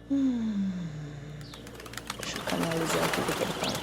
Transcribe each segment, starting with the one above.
Deixa eu canalizar aqui o que eu quero falar.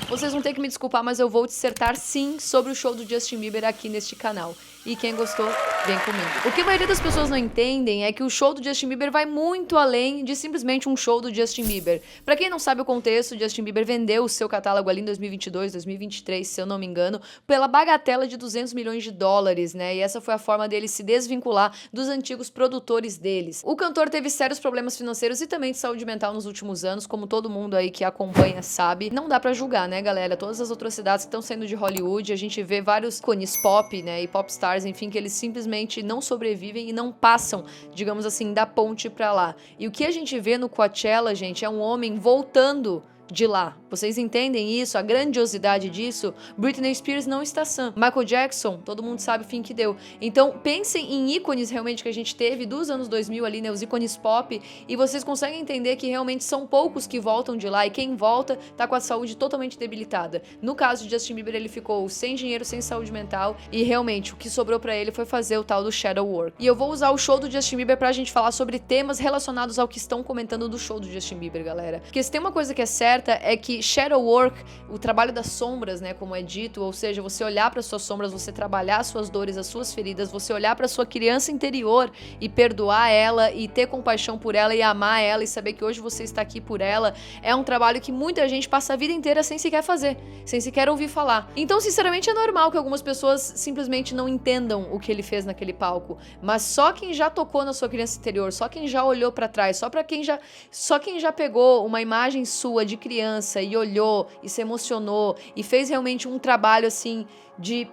Vocês vão ter que me desculpar, mas eu vou dissertar sim sobre o show do Justin Bieber aqui neste canal. E quem gostou, vem comigo. O que a maioria das pessoas não entendem é que o show do Justin Bieber vai muito além de simplesmente um show do Justin Bieber. Pra quem não sabe o contexto, o Justin Bieber vendeu o seu catálogo ali em 2022, 2023, se eu não me engano, pela bagatela de 200 milhões de dólares, né? E essa foi a forma dele se desvincular dos antigos produtores deles. O cantor teve sérios problemas financeiros e também de saúde mental nos últimos anos, como todo mundo aí que acompanha sabe. Não dá pra julgar, né, galera? Todas as atrocidades que estão saindo de Hollywood, a gente vê vários ícones pop, né, e popstars, enfim, que eles simplesmente não sobrevivem e não passam, digamos assim, da ponte pra lá. E o que a gente vê no Coachella, gente, é um homem voltando de lá. Vocês entendem isso? A grandiosidade disso? Britney Spears não está sã. Michael Jackson, todo mundo sabe o fim que deu. Então, pensem em ícones realmente que a gente teve dos anos 2000 ali, né? Os ícones pop. E vocês conseguem entender que realmente são poucos que voltam de lá. E quem volta tá com a saúde totalmente debilitada. No caso de Justin Bieber, ele ficou sem dinheiro, sem saúde mental. E realmente, o que sobrou pra ele foi fazer o tal do shadow work. E eu vou usar o show do Justin Bieber pra gente falar sobre temas relacionados ao que estão comentando do show do Justin Bieber, galera. Porque se tem uma coisa que é certa, é que shadow work, o trabalho das sombras, né, como é dito, ou seja, você olhar para suas sombras, você trabalhar as suas dores, as suas feridas, você olhar para sua criança interior e perdoar ela e ter compaixão por ela e amar ela e saber que hoje você está aqui por ela, é um trabalho que muita gente passa a vida inteira sem sequer fazer, sem sequer ouvir falar. Então, sinceramente, é normal que algumas pessoas simplesmente não entendam o que ele fez naquele palco, mas só quem já tocou na sua criança interior, só quem já olhou para trás, só quem já pegou uma imagem sua de criança e olhou e se emocionou e fez realmente um trabalho assim de,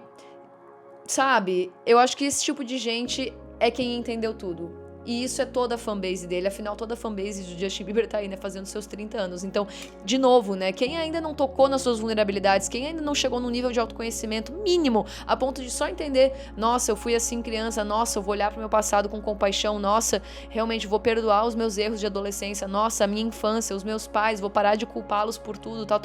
sabe, eu acho que esse tipo de gente é quem entendeu tudo. E isso é toda a fanbase dele, afinal toda a fanbase do Justin Bieber tá aí, né, fazendo seus 30 anos. Então, de novo, né, quem ainda não tocou nas suas vulnerabilidades, quem ainda não chegou num nível de autoconhecimento mínimo, a ponto de só entender, nossa, eu fui assim criança, nossa, eu vou olhar pro meu passado com compaixão, nossa, realmente vou perdoar os meus erros de adolescência, nossa, a minha infância, os meus pais, vou parar de culpá-los por tudo, tal.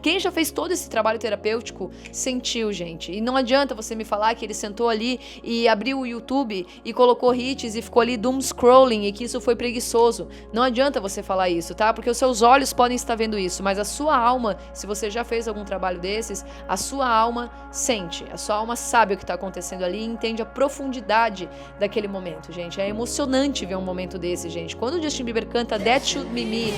Quem já fez todo esse trabalho terapêutico, sentiu, gente. E não adianta você me falar que ele sentou ali e abriu o YouTube e colocou hits e ficou ali doom scrolling e que isso foi preguiçoso. Não adianta você falar isso, tá? Porque os seus olhos podem estar vendo isso, mas a sua alma, se você já fez algum trabalho desses, a sua alma sente, a sua alma sabe o que tá acontecendo ali e entende a profundidade daquele momento, gente. É emocionante ver um momento desse, gente. Quando o Justin Bieber canta That Should Be Me,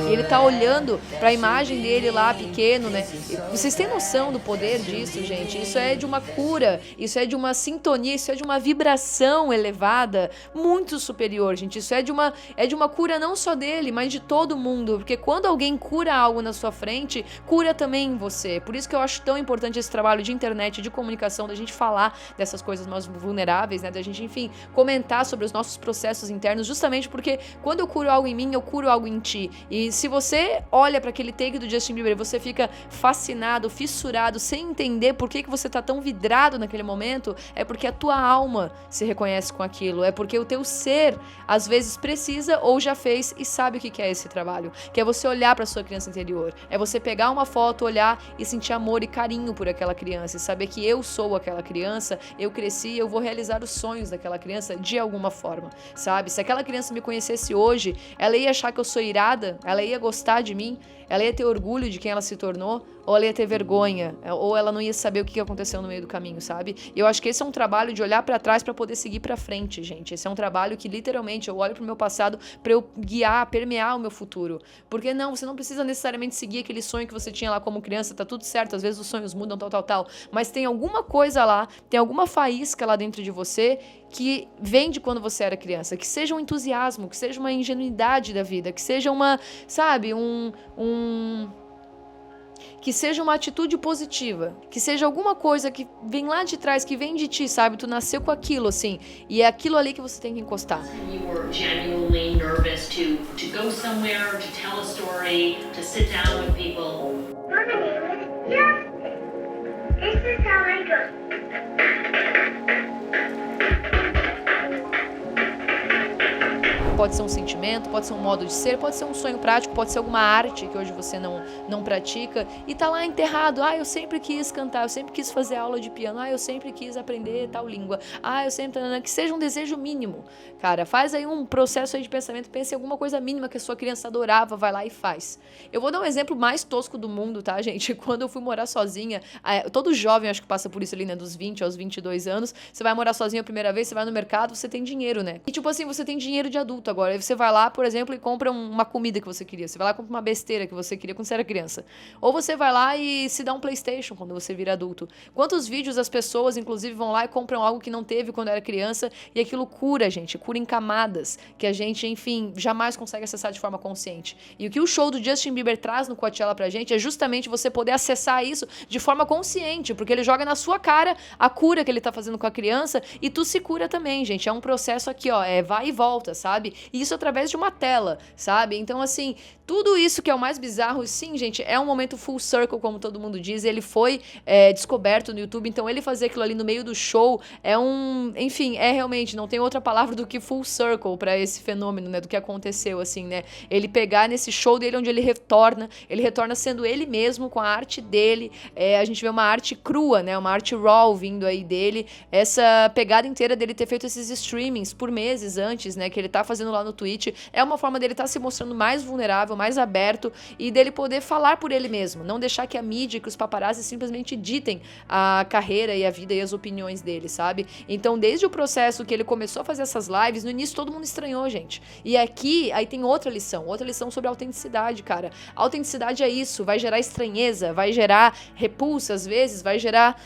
ele tá olhando pra imagem dele lá pequeno, né? Vocês têm noção do poder disso, gente? Isso é de uma cura, isso é de uma sintonia, isso é de uma vibração elevada muito superior, gente. Isso é de uma cura não só dele, mas de todo mundo. Porque quando alguém cura algo na sua frente, cura também você. Por isso que eu acho tão importante esse trabalho de internet, de comunicação, da gente falar dessas coisas mais vulneráveis, né? Da gente, enfim, comentar sobre os nossos processos internos, justamente porque quando eu curo algo em mim, eu curo algo em ti. E se você olha para aquele take do Justin Bieber e você fica fascinado, fissurado, sem entender por que você tá tão vidrado naquele momento, é porque a tua alma se reconhece com aquilo, é porque o teu ser, às vezes, precisa ou já fez e sabe o que é esse trabalho, que é você olhar para sua criança interior, é você pegar uma foto, olhar e sentir amor e carinho por aquela criança e saber que eu sou aquela criança, eu cresci, eu vou realizar os sonhos daquela criança de alguma forma, sabe? Se aquela criança me conhecesse hoje, ela ia achar que eu sou irada, ela ia gostar de mim, ela ia ter orgulho de quem ela se tornou, ou ela ia ter vergonha, ou ela não ia saber o que aconteceu no meio do caminho, sabe? E eu acho que esse é um trabalho de olhar pra trás pra poder seguir pra frente, gente. Esse é um trabalho que literalmente eu olho pro meu passado pra eu guiar, permear o meu futuro. Porque não, você não precisa necessariamente seguir aquele sonho que você tinha lá como criança, tá tudo certo, às vezes os sonhos mudam, tal, mas tem alguma coisa lá, tem alguma faísca lá dentro de você que vem de quando você era criança, que seja um entusiasmo, que seja uma ingenuidade da vida, que seja uma, sabe, que seja uma atitude positiva, que seja alguma coisa que vem lá de trás, que vem de ti, sabe? Tu nasceu com aquilo, assim, e é aquilo ali que você tem que encostar. You were genuinely nervous to go somewhere, to tell a story, to sit down with people. My name is Justin. This is how I go. pode ser um sentimento, pode ser um modo de ser, pode ser um sonho prático, pode ser alguma arte que hoje você não pratica e tá lá enterrado. Eu sempre quis cantar, eu sempre quis fazer aula de piano, eu sempre quis aprender tal língua, eu sempre... Que seja um desejo mínimo, cara, faz aí um processo aí de pensamento, pense em alguma coisa mínima que a sua criança adorava, vai lá e faz. Eu vou dar um exemplo mais tosco do mundo, tá, gente? Quando eu fui morar sozinha, todo jovem acho que passa por isso ali, né, dos 20 aos 22 anos, você vai morar sozinha a primeira vez, você vai no mercado, você tem dinheiro, né? E tipo assim, você tem dinheiro de adulto agora, aí você vai lá, por exemplo, e compra uma comida que você queria, você vai lá e compra uma besteira que você queria quando você era criança. Ou você vai lá e se dá um PlayStation quando você vira adulto. Quantos vídeos as pessoas, inclusive, vão lá e compram algo que não teve quando era criança e aquilo cura, gente, cura em camadas, que a gente, enfim, jamais consegue acessar de forma consciente. E o que o show do Justin Bieber traz no Coachella pra gente é justamente você poder acessar isso de forma consciente, porque ele joga na sua cara a cura que ele tá fazendo com a criança e tu se cura também, gente. É um processo aqui, ó, vai e volta, sabe? E isso através de uma tela, sabe? Então, assim, tudo isso que é o mais bizarro, sim, gente, é um momento full circle, como todo mundo diz. Ele foi descoberto no YouTube, então ele fazer aquilo ali no meio do show enfim, realmente, não tem outra palavra do que full circle pra esse fenômeno, né, do que aconteceu, assim, né? Ele pegar nesse show dele onde ele retorna sendo ele mesmo, com a arte dele, a gente vê uma arte crua, né, uma arte raw vindo aí dele, essa pegada inteira dele ter feito esses streamings por meses antes, né, que ele tá fazendo lá no Twitch, é uma forma dele tá se mostrando mais vulnerável, mais aberto, e dele poder falar por ele mesmo, não deixar que a mídia, que os paparazzi simplesmente ditem a carreira e a vida e as opiniões dele, sabe? Então, desde o processo que ele começou a fazer essas lives, no início todo mundo estranhou, gente. E aqui, aí tem outra lição sobre autenticidade, cara. A autenticidade é isso, vai gerar estranheza, vai gerar repulsa às vezes, vai gerar,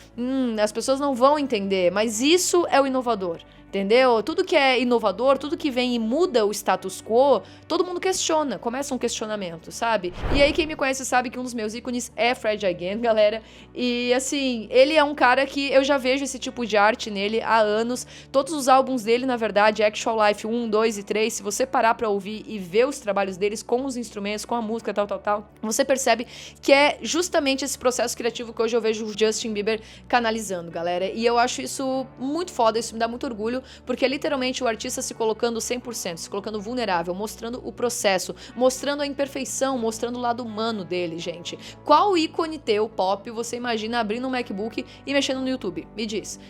as pessoas não vão entender, mas isso é o inovador. Entendeu? Tudo que é inovador, tudo que vem e muda o status quo, todo mundo questiona, começa um questionamento, sabe? E aí quem me conhece sabe que um dos meus ícones é Fred Again, galera. E assim, ele é um cara que eu já vejo esse tipo de arte nele há anos. Todos os álbuns dele, na verdade, Actual Life 1, 2 e 3, se você parar pra ouvir e ver os trabalhos deles com os instrumentos, com a música, tal, você percebe que é justamente esse processo criativo que hoje eu vejo o Justin Bieber canalizando, galera. E eu acho isso muito foda, isso me dá muito orgulho, porque é literalmente o artista se colocando 100%, se colocando vulnerável, mostrando o processo, mostrando a imperfeição, mostrando o lado humano dele, gente. Qual ícone teu pop você imagina abrindo um MacBook e mexendo no YouTube? Me diz.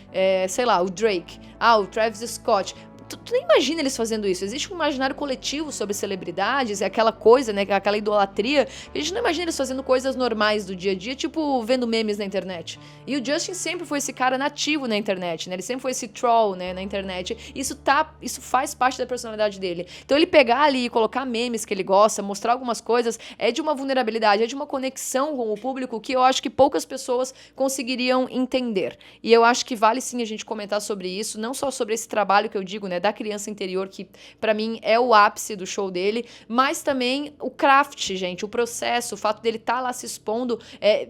Sei lá, o Drake, o Travis Scott. Tu nem imagina eles fazendo isso. Existe um imaginário coletivo sobre celebridades, aquela coisa, né, aquela idolatria. A gente não imagina eles fazendo coisas normais do dia a dia, tipo vendo memes na internet. E o Justin sempre foi esse cara nativo na internet, né? Ele sempre foi esse troll, né, na internet. Isso faz parte da personalidade dele. Então ele pegar ali e colocar memes que ele gosta, mostrar algumas coisas, é de uma vulnerabilidade, é de uma conexão com o público que eu acho que poucas pessoas conseguiriam entender. E eu acho que vale sim a gente comentar sobre isso, não só sobre esse trabalho que eu digo, né, da criança interior, que pra mim é o ápice do show dele, mas também o craft, gente, o processo, o fato dele estar lá se expondo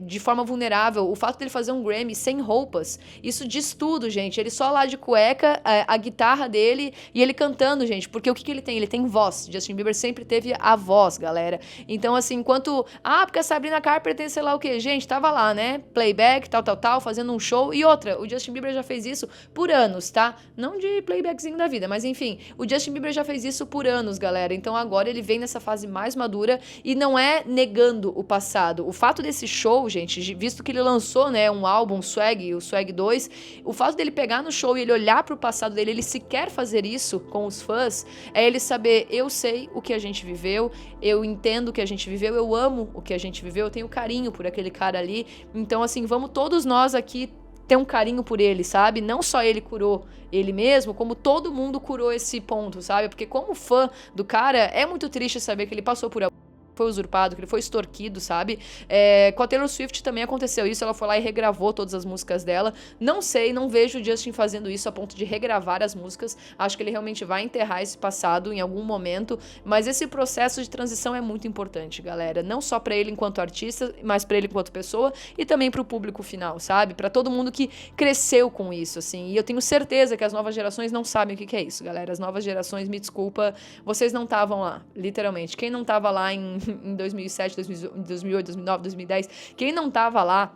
de forma vulnerável, o fato dele fazer um Grammy sem roupas, isso diz tudo, gente. Ele só lá de cueca, a guitarra dele e ele cantando, gente, porque o que ele tem? Ele tem voz. Justin Bieber sempre teve a voz, galera. Então, assim, enquanto... porque a Sabrina Carpenter tem sei lá o quê? Gente, tava lá, né? Playback, tal, fazendo um show. E outra, o Justin Bieber já fez isso por anos, tá? Não de playbackzinho da vida, mas enfim, o Justin Bieber já fez isso por anos, galera. Então agora ele vem nessa fase mais madura e não é negando o passado. O fato desse show, gente, visto que ele lançou, né, um álbum, o Swag 2, o fato dele pegar no show e ele olhar pro passado dele, ele sequer fazer isso com os fãs, é ele saber, eu sei o que a gente viveu, eu entendo o que a gente viveu, eu amo o que a gente viveu, eu tenho carinho por aquele cara ali. Então, assim, vamos todos nós aqui ter um carinho por ele, sabe? Não só ele curou ele mesmo, como todo mundo curou esse ponto, sabe? Porque como fã do cara, é muito triste saber que ele passou por foi usurpado, que ele foi extorquido, sabe? Com a Taylor Swift também aconteceu isso, ela foi lá e regravou todas as músicas dela. Não sei, não vejo o Justin fazendo isso a ponto de regravar as músicas. Acho que ele realmente vai enterrar esse passado em algum momento, mas esse processo de transição é muito importante, galera. Não só pra ele enquanto artista, mas pra ele enquanto pessoa e também pro público final, sabe? Pra todo mundo que cresceu com isso, assim. E eu tenho certeza que as novas gerações não sabem o que é isso, galera. As novas gerações, me desculpa, vocês não estavam lá, literalmente. Quem não tava lá em 2007, 2008, 2009, 2010, quem não tava lá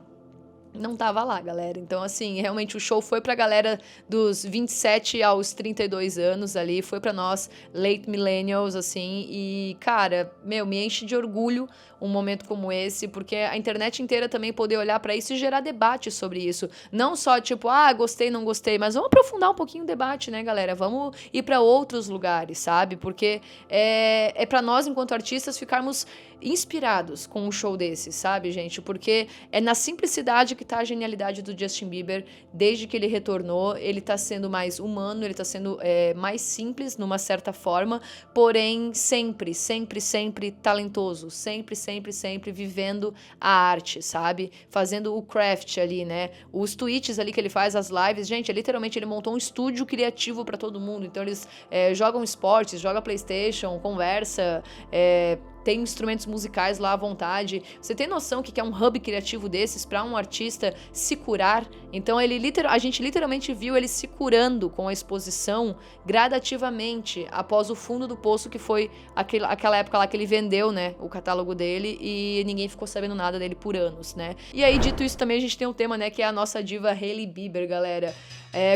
não tava lá, galera. Então, assim, realmente o show foi pra galera dos 27 aos 32 anos ali, foi pra nós, late millennials, assim, e, cara, me enche de orgulho um momento como esse, porque a internet inteira também poder olhar pra isso e gerar debate sobre isso. Não só, tipo, gostei, não gostei, mas vamos aprofundar um pouquinho o debate, né, galera? Vamos ir pra outros lugares, sabe? Porque é pra nós, enquanto artistas, ficarmos inspirados com um show desse, sabe, gente? Porque é na simplicidade que tá a genialidade do Justin Bieber. Desde que ele retornou, ele tá sendo mais humano, ele tá sendo mais simples numa certa forma, porém sempre, sempre, sempre talentoso, sempre, sempre, sempre vivendo a arte, sabe? Fazendo o craft ali, né? Os tweets ali que ele faz, as lives, gente, literalmente ele montou um estúdio criativo pra todo mundo. Então eles jogam esportes, jogam PlayStation, conversa, tem instrumentos musicais lá à vontade. Você tem noção que é um hub criativo desses para um artista se curar? Então a gente literalmente viu ele se curando com a exposição gradativamente após o fundo do poço, que foi aquela época lá que ele vendeu, né, o catálogo dele, e ninguém ficou sabendo nada dele por anos, né? E aí, dito isso, também a gente tem um tema, né, que é a nossa diva Hailey Bieber, galera.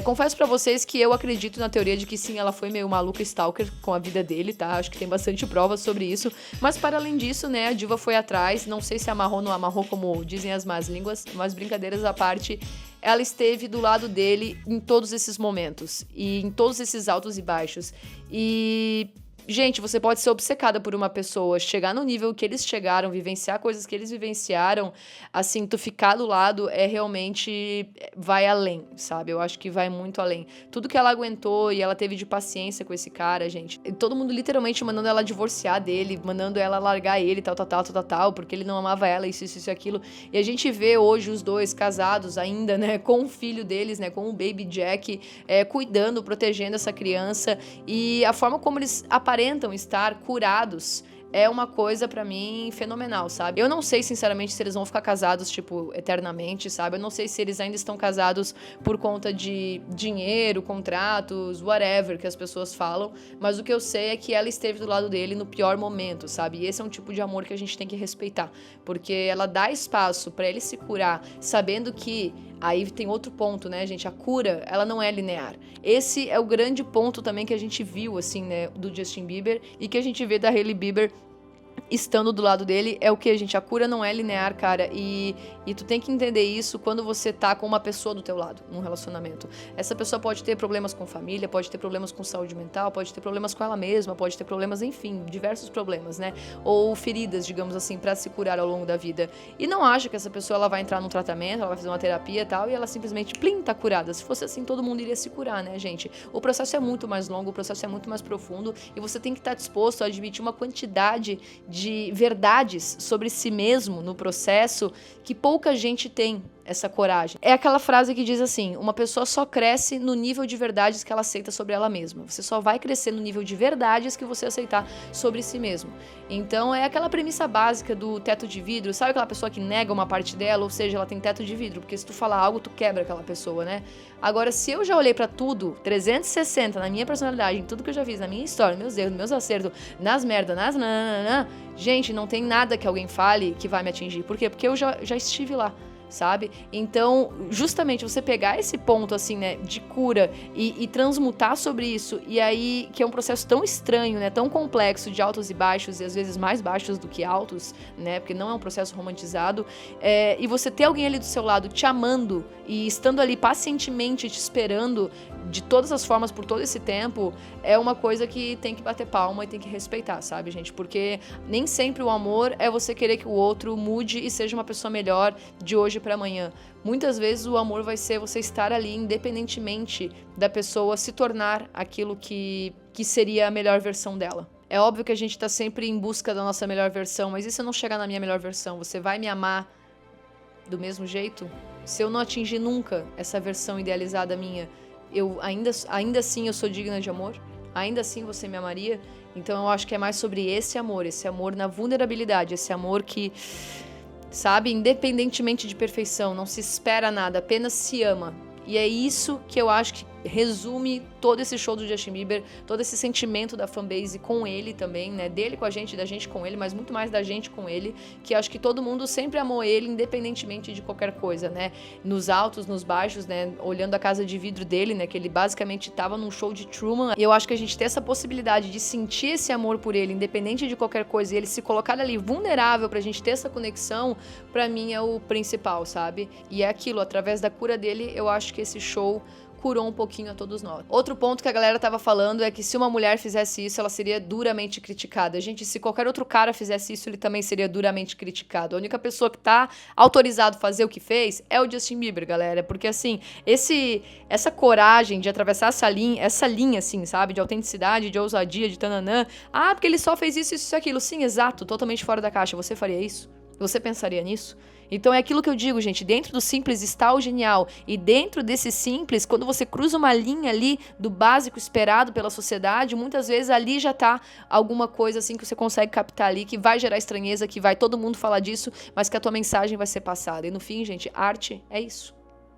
Confesso pra vocês que eu acredito na teoria de que sim, ela foi meio maluca stalker com a vida dele, tá? Acho que tem bastante provas sobre isso. Mas para além disso, né, a diva foi atrás, não sei se amarrou ou não amarrou, como dizem as más línguas, mas brincadeiras à parte, ela esteve do lado dele em todos esses momentos, e em todos esses altos e baixos. E... gente, você pode ser obcecada por uma pessoa, chegar no nível que eles chegaram, vivenciar coisas que eles vivenciaram, assim, tu ficar do lado realmente vai além, sabe? Eu acho que vai muito além. Tudo que ela aguentou e ela teve de paciência com esse cara, gente. Todo mundo literalmente mandando ela divorciar dele, mandando ela largar ele, tal, porque ele não amava ela, isso e aquilo. E a gente vê hoje os dois casados ainda, né, com o filho deles, né, com o baby Jack, cuidando, protegendo essa criança. E a forma como eles aparentam estar curados é uma coisa pra mim fenomenal, sabe? Eu não sei, sinceramente, se eles vão ficar casados, tipo, eternamente, sabe? Eu não sei se eles ainda estão casados por conta de dinheiro, contratos, whatever que as pessoas falam, mas o que eu sei é que ela esteve do lado dele no pior momento, sabe? E esse é um tipo de amor que a gente tem que respeitar, porque ela dá espaço pra ele se curar, sabendo que aí tem outro ponto, né, gente? A cura, ela não é linear. Esse é o grande ponto também que a gente viu, assim, né, do Justin Bieber e que a gente vê da Hailey Bieber estando do lado dele. É o que, gente? A cura não é linear, cara, e tu tem que entender isso quando você tá com uma pessoa do teu lado, num relacionamento. Essa pessoa pode ter problemas com família, pode ter problemas com saúde mental, pode ter problemas com ela mesma, pode ter problemas, enfim, diversos problemas, né? Ou feridas, digamos assim, pra se curar ao longo da vida. E não acha que essa pessoa, ela vai entrar num tratamento, ela vai fazer uma terapia e tal, e ela simplesmente, plim, tá curada. Se fosse assim, todo mundo iria se curar, né, gente? O processo é muito mais longo, o processo é muito mais profundo, e você tem que estar disposto a admitir uma quantidade de verdades sobre si mesmo no processo que pouca gente tem essa coragem. É aquela frase que diz assim: uma pessoa só cresce no nível de verdades que ela aceita sobre ela mesma. Você só vai crescer no nível de verdades que você aceitar sobre si mesmo. Então é aquela premissa básica do teto de vidro. Sabe aquela pessoa que nega uma parte dela? Ou seja, ela tem teto de vidro, porque se tu falar algo, tu quebra aquela pessoa, né? Agora, se eu já olhei pra tudo, 360, na minha personalidade, em tudo que eu já fiz, na minha história, meus erros, meus acertos, nas merdas, gente, não tem nada que alguém fale que vai me atingir. Por quê? Porque eu já estive lá, sabe? Então, justamente você pegar esse ponto, assim, né, de cura e transmutar sobre isso, e aí, que é um processo tão estranho, né, tão complexo, de altos e baixos, e às vezes mais baixos do que altos, né, porque não é um processo romantizado, e você ter alguém ali do seu lado te amando e estando ali pacientemente te esperando de todas as formas por todo esse tempo, é uma coisa que tem que bater palma e tem que respeitar, sabe, gente? Porque nem sempre o amor é você querer que o outro mude e seja uma pessoa melhor de hoje para amanhã. Muitas vezes o amor vai ser você estar ali independentemente da pessoa se tornar aquilo que seria a melhor versão dela. É óbvio que a gente tá sempre em busca da nossa melhor versão, mas e se eu não chegar na minha melhor versão? Você vai me amar do mesmo jeito? Se eu não atingir nunca essa versão idealizada minha, eu ainda assim eu sou digna de amor? Ainda assim você me amaria? Então eu acho que é mais sobre esse amor na vulnerabilidade, esse amor que, sabe, independentemente de perfeição, não se espera nada, apenas se ama. E é isso que eu acho que resume todo esse show do Justin Bieber, todo esse sentimento da fanbase com ele também, né? Dele com a gente, da gente com ele, mas muito mais da gente com ele, que acho que todo mundo sempre amou ele, independentemente de qualquer coisa, né? Nos altos, nos baixos, né? Olhando a casa de vidro dele, né? Que ele basicamente tava num show de Truman. E eu acho que a gente ter essa possibilidade de sentir esse amor por ele, independente de qualquer coisa, e ele se colocar ali vulnerável pra gente ter essa conexão, pra mim é o principal, sabe? E é aquilo, através da cura dele, eu acho que esse show curou um pouquinho a todos nós. Outro ponto que a galera tava falando é que se uma mulher fizesse isso, ela seria duramente criticada. Gente, se qualquer outro cara fizesse isso, ele também seria duramente criticado. A única pessoa que tá autorizado a fazer o que fez é o Justin Bieber, galera. Porque, assim, essa coragem de atravessar essa linha, assim, sabe? De autenticidade, de ousadia, de tananã. Ah, porque ele só fez isso, isso e aquilo. Sim, exato, totalmente fora da caixa. Você faria isso? Você pensaria nisso? Então é aquilo que eu digo, gente, dentro do simples está o genial. E dentro desse simples, quando você cruza uma linha ali do básico esperado pela sociedade, muitas vezes ali já tá alguma coisa assim que você consegue captar ali, que vai gerar estranheza, que vai todo mundo falar disso, mas que a tua mensagem vai ser passada. E no fim, gente, arte é isso.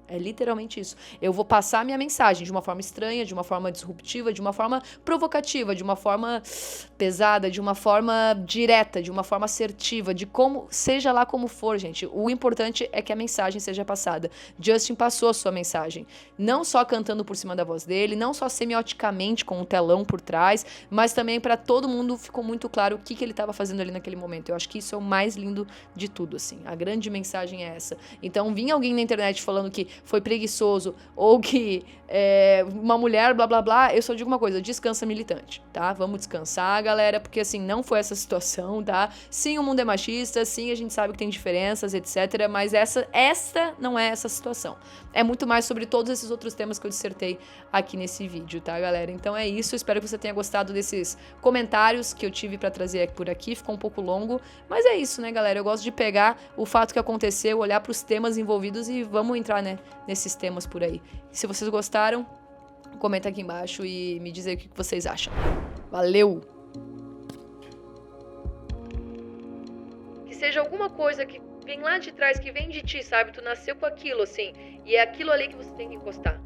É literalmente isso. Eu vou passar a minha mensagem de uma forma estranha, de uma forma disruptiva, de uma forma provocativa, de uma forma pesada, de uma forma direta, de uma forma assertiva, de como, seja lá como for, gente. O importante é que a mensagem seja passada. Justin passou a sua mensagem. Não só cantando por cima da voz dele, não só semioticamente com um telão por trás, mas também para todo mundo ficou muito claro o que ele estava fazendo ali naquele momento. Eu acho que isso é o mais lindo de tudo, assim. A grande mensagem é essa. Então, vinha alguém na internet falando que foi preguiçoso, ou que uma mulher, blá, blá, blá, eu só digo uma coisa, descansa militante, tá? Vamos descansar, galera, porque, assim, não foi essa situação, tá? Sim, o mundo é machista, sim, a gente sabe que tem diferenças, etc., mas esta não é essa situação. É muito mais sobre todos esses outros temas que eu dissertei aqui nesse vídeo, tá, galera? Então é isso, espero que você tenha gostado desses comentários que eu tive pra trazer por aqui, ficou um pouco longo, mas é isso, né, galera? Eu gosto de pegar o fato que aconteceu, olhar pros temas envolvidos e vamos entrar, né, nesses temas por aí. E se vocês gostaram, comenta aqui embaixo e me diz aí o que vocês acham. Valeu! Que seja alguma coisa que vem lá de trás, que vem de ti, sabe? Tu nasceu com aquilo, assim, e é aquilo ali que você tem que encostar.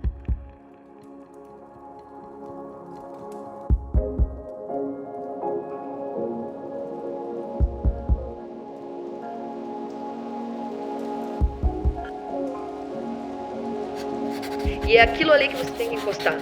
E é aquilo ali que você tem que encostar.